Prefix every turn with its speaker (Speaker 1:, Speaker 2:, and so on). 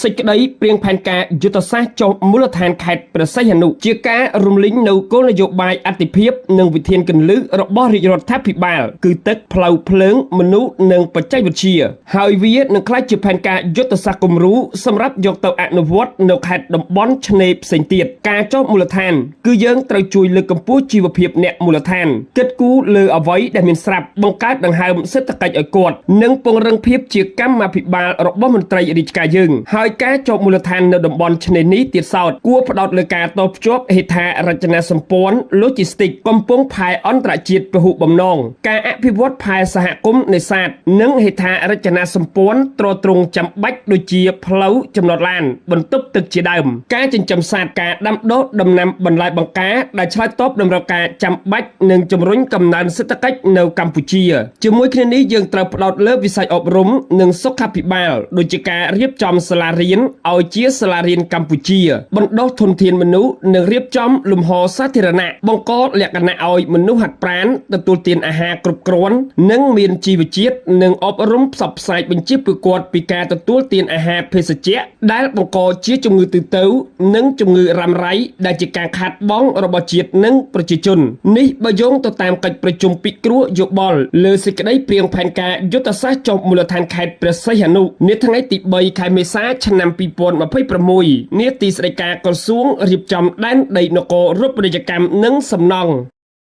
Speaker 1: សេចក្តីព្រៀងផែនការយុទ្ធសាស្ត្រចុះមូលដ្ឋានខេត្តព្រះសីហនុជាការរំលឹកនៅគោលនយោបាយអតិភិបនិងវិធានគន្លឹះរបស់រាជរដ្ឋាភិបាលគឺទឹកផ្លូវភ្លើងមនុស្សនិងបច្ចេកវិទ្យាហើយវានឹងក្លាយជាផែនការយុទ្ធសាស្ត្រគំរូសម្រាប់យកទៅអនុវត្តនៅខេត្តតំបន់ឆ្នេរផ្សេងទៀតការចុះមូលដ្ឋានគឺយើងត្រូវជួយលើកកម្ពស់ជីវភាពអ្នកមូលដ្ឋានគិតគូរលើអ្វីដែលមានស្រាប់បង្កើតដង្ហើមសេដ្ឋកិច្ចឲ្យគាត់និងពង្រឹងភាពជាកម្មាភិបាលរបស់មន្ត្រីរាជការយើងហើយការចុះមូលដ្ឋាននៅតំបន់ឆ្នេរនេះទៀតសោតគួរផ្ដោតលើការតភ្ជាប់ហេដ្ឋារចនាសម្ព័ន្ធ Logistics កំពង់ផែអន្តរជាតិពហុបំណងការអភិវឌ្ឍផែសហគមន៍នេសាទនិងហេដ្ឋារចនាសម្ព័ន្ធទ្រទ្រង់ចាំបាច់ដូចជាផ្លូវចំណតឡានបន្ទប់ទឹកជាដើមការចិញ្ចឹមសត្វការដាំដុះដំណាំបន្លែបង្ការដែលឆ្លើយតបតម្រូវការចាំបាច់និងជំរុញកំណើនសេដ្ឋកិច្ចនៅកម្ពុជាជាមួយគ្នានេះយើងត្រូវផ្ដោតលើវិស័យអប់រំនិងសុខាភិបាលដូចជាការរៀបចំសាលារៀនឲ្យជាសាលារៀនកម្ពុជាបណ្ដុះធនធានមនុស្សនិងរៀបចំលំហសាធារណៈបង្កលក្ខណៈឲ្យមនុស្សហាត់ប្រាណទទួលទានអាហារគ្រប់គ្រាន់និងមានជីវជាតិនិងអប់រំផ្សព្វផ្សាយបញ្ជាពួកគាត់ពីការទទួលទានអាហារភេសជ្ជៈដែលបង្កជាជំងឺទូទៅនិងជំងឺរ៉ាំរ៉ៃដែលជាការខាតបង់របស់ជាតិនិងប្រជាជននេះបើយោងទៅតាមកិច្ចប្រជុំពិគ្រោះយោបល់លើសេចក្តីព្រៀងផែនការយុទ្ធសាស្ត្រចុះមូលដ្ឋានខេត្តព្រះសីហនុនាថ្ងៃទី3ខែមេសាឆ្នាំ2026នាទីស្តីការក្រសួងរៀបចំដែនដីនគររូបនីយកម្មនិងសំណង់